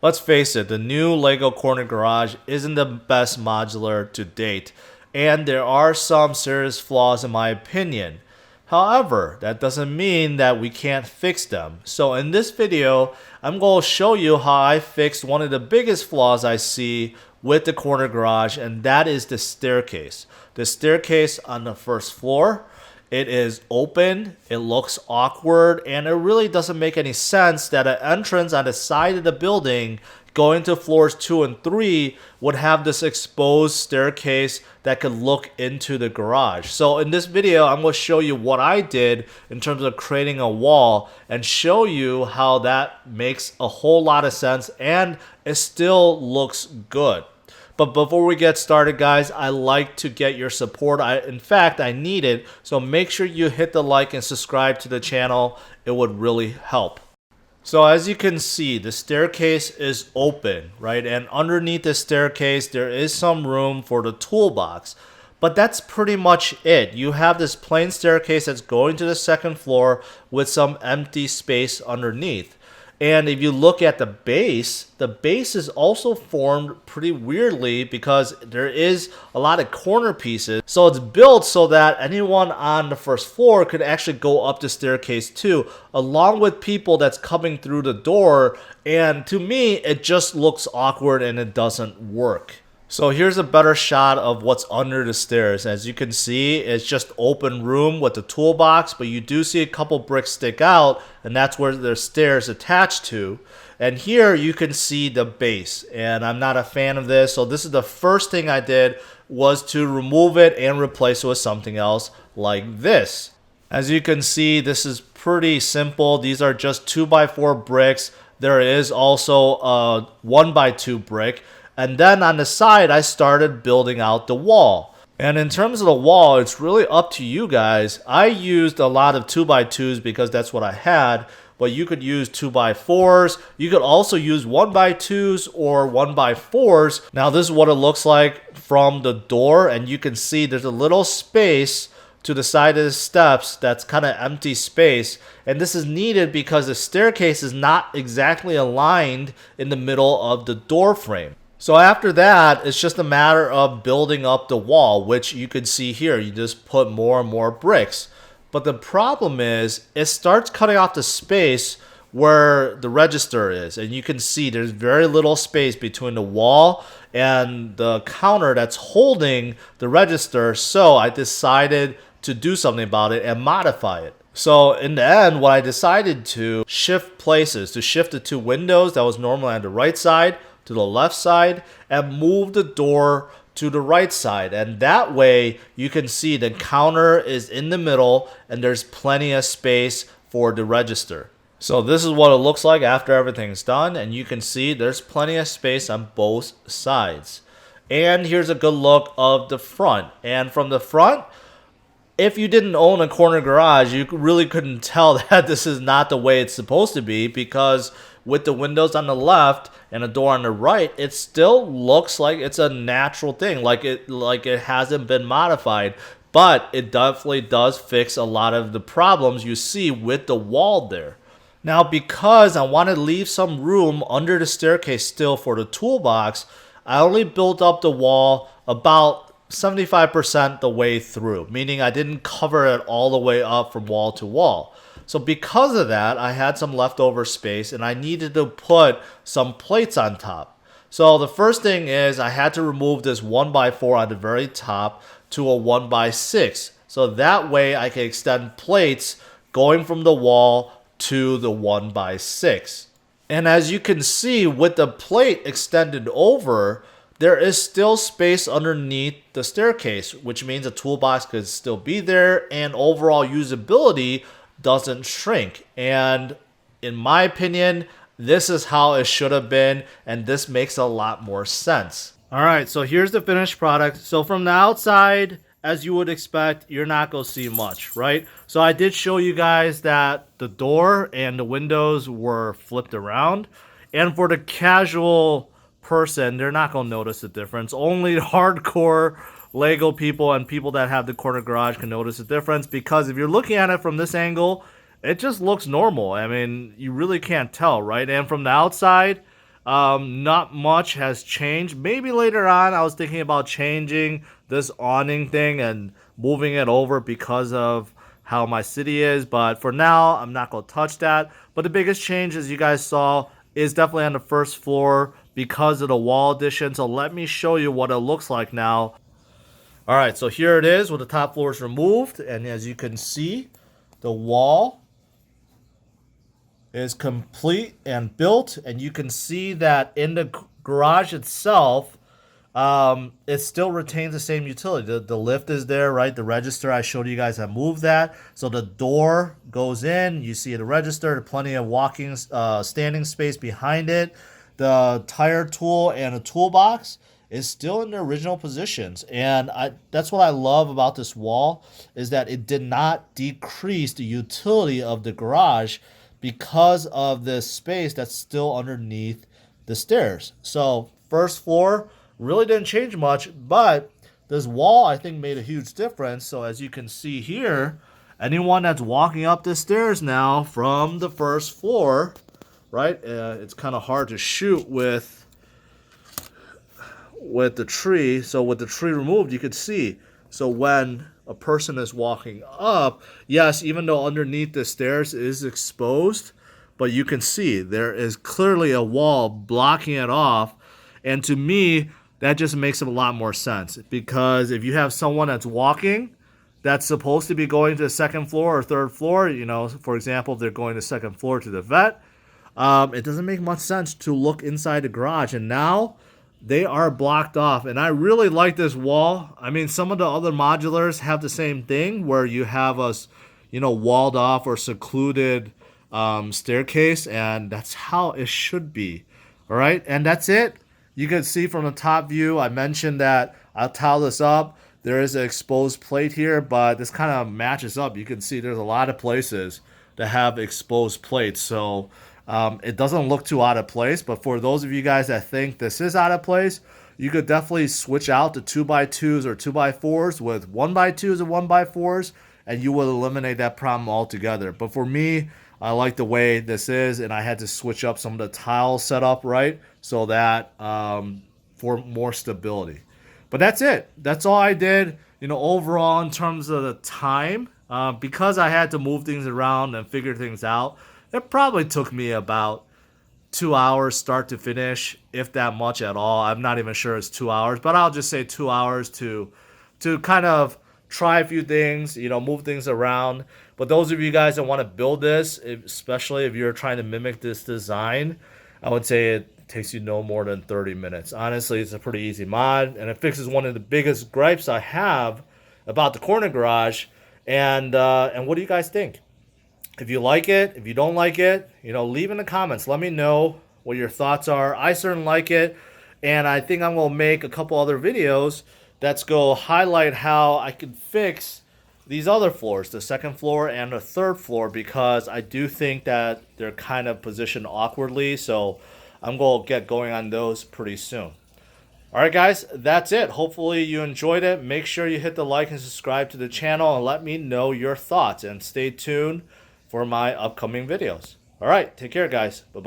Let's face it, the new LEGO Corner Garage isn't the best modular to date, and there are some serious flaws in my opinion. However, that doesn't mean that we can't fix them. So in this video, I'm going to show you how I fixed one of the biggest flaws I see with the corner garage, and that is the staircase. The staircase on the first floor. It is open, it looks awkward, and it really doesn't make any sense that an entrance on the side of the building going to floors 2 and 3 would have this exposed staircase that could look into the garage. So in this video, I'm going to show you what I did in terms of creating a wall and show you how that makes a whole lot of sense and it still looks good. But before we get started, guys, I like to get your support. In fact, I need it. So make sure you hit the like and subscribe to the channel. It would really help. So as you can see, the staircase is open, right? And underneath the staircase, there is some room for the toolbox. But that's pretty much it. You have this plain staircase that's going to the second floor with some empty space underneath. And if you look at the base is also formed pretty weirdly because there is a lot of corner pieces. So it's built so that anyone on the first floor could actually go up the staircase too, along with people that's coming through the door. And to me, it just looks awkward and it doesn't work. So here's a better shot of what's under the stairs. As you can see, it's just open room with the toolbox, but you do see a couple bricks stick out, and that's where there's stairs attached to. And here you can see the base, and I'm not a fan of this, so this is the first thing I did was to remove it and replace it with something else like this. As you can see, this is pretty simple. These are just 2x4 bricks. There is also a 1x2 brick. And then on the side, I started building out the wall. And in terms of the wall, it's really up to you guys. I used a lot of 2x2s because that's what I had. But you could use 2x4s. You could also use 1x2s or 1x4s. Now this is what it looks like from the door. And you can see there's a little space to the side of the steps that's kind of empty space. And this is needed because the staircase is not exactly aligned in the middle of the door frame. So after that, it's just a matter of building up the wall, which you can see here. You just put more and more bricks. But the problem is, it starts cutting off the space where the register is. And you can see there's very little space between the wall and the counter that's holding the register. So I decided to do something about it and modify it. So in the end, what I decided to shift places, to shift the two windows that was normally on the right side to the left side and move the door to the right side. And that way you can see the counter is in the middle and there's plenty of space for the register. So this is what it looks like after everything's done, and you can see there's plenty of space on both sides. And here's a good look of the front. And from the front, if you didn't own a corner garage, you really couldn't tell that this is not the way it's supposed to be, because with the windows on the left and a door on the right, it still looks like it's a natural thing, like it hasn't been modified. But it definitely does fix a lot of the problems you see with the wall there. Now, because I want to leave some room under the staircase still for the toolbox, I only built up the wall about 75% the way through, meaning I didn't cover it all the way up from wall to wall. So because of that, I had some leftover space and I needed to put some plates on top. So the first thing is I had to remove this 1x4 on the very top to a 1x6. So that way I can extend plates going from the wall to the 1x6. And as you can see, with the plate extended over, there is still space underneath the staircase, which means the toolbox could still be there and overall usability doesn't shrink. And in my opinion, this is how it should have been, and this makes a lot more sense. All right, so here's the finished product. So from the outside, as you would expect, you're not going to see much, right? So I did show you guys that the door and the windows were flipped around. And for the casual person, they're not going to notice the difference. Only hardcore Lego people and people that have the corner garage can notice the difference, because if you're looking at it from this angle, it just looks normal. I mean, you really can't tell, right? And from the outside, Not much has changed. Maybe later on, I was thinking about changing this awning thing and moving it over because of how my city is. But for now, I'm not going to touch that. But the biggest change, as you guys saw, is definitely on the first floor because of the wall addition. So let me show you what it looks like now. All right, so here it is with the top floor is removed. And as you can see, the wall is complete and built, and you can see that in the garage itself, it still retains the same utility. The lift is there, right? The register, I showed you guys, I moved that. So the door goes in, you see the register, plenty of walking, standing space behind it. The tire tool and a toolbox is still in their original positions. And that's what I love about this wall, is that it did not decrease the utility of the garage because of this space that's still underneath the stairs. So first floor really didn't change much, but this wall I think made a huge difference. So as you can see here, anyone that's walking up the stairs now from the first floor, right? It's kind of hard to shoot with the tree. So with the tree removed, you could see. So when a person is walking up, yes, even though underneath the stairs is exposed, but you can see there is clearly a wall blocking it off. And to me, that just makes a lot more sense, because if you have someone that's walking that's supposed to be going to the second floor or third floor, for example, if they're going to the second floor to the vet, it doesn't make much sense to look inside the garage. And now they are blocked off. And I really like this wall. I mean, some of the other modulars have the same thing where you have a, walled off or secluded staircase. And that's how it should be. All right. And that's it. You can see from the top view, I mentioned that I'll tile this up. There is an exposed plate here, but this kind of matches up. You can see there's a lot of places that have exposed plates. So it doesn't look too out of place, but for those of you guys that think this is out of place, you could definitely switch out the 2x2s or 2x4s with 1x2s and 1x4s, and you will eliminate that problem altogether. But for me, I like the way this is, and I had to switch up some of the tile setup, right, so that for more stability. But that's it. That's all I did. Overall in terms of the time, because I had to move things around and figure things out, it probably took me about 2 hours start to finish, if that much at all. I'm not even sure it's 2 hours, but I'll just say 2 hours to kind of try a few things, move things around. But those of you guys that want to build this, especially if you're trying to mimic this design, I would say it takes you no more than 30 minutes. Honestly, it's a pretty easy mod, and it fixes one of the biggest gripes I have about the corner garage. And what do you guys think? If you like it, if you don't like it, leave in the comments. Let me know what your thoughts are. I certainly like it, and I think I'm going to make a couple other videos that's going to highlight how I can fix these other floors, the second floor and the third floor, because I do think that they're kind of positioned awkwardly. So I'm going to get going on those pretty soon. All right, guys, that's it. Hopefully you enjoyed it. Make sure you hit the like and subscribe to the channel, and let me know your thoughts, and stay tuned for my upcoming videos. All right, take care, guys. Bye-bye.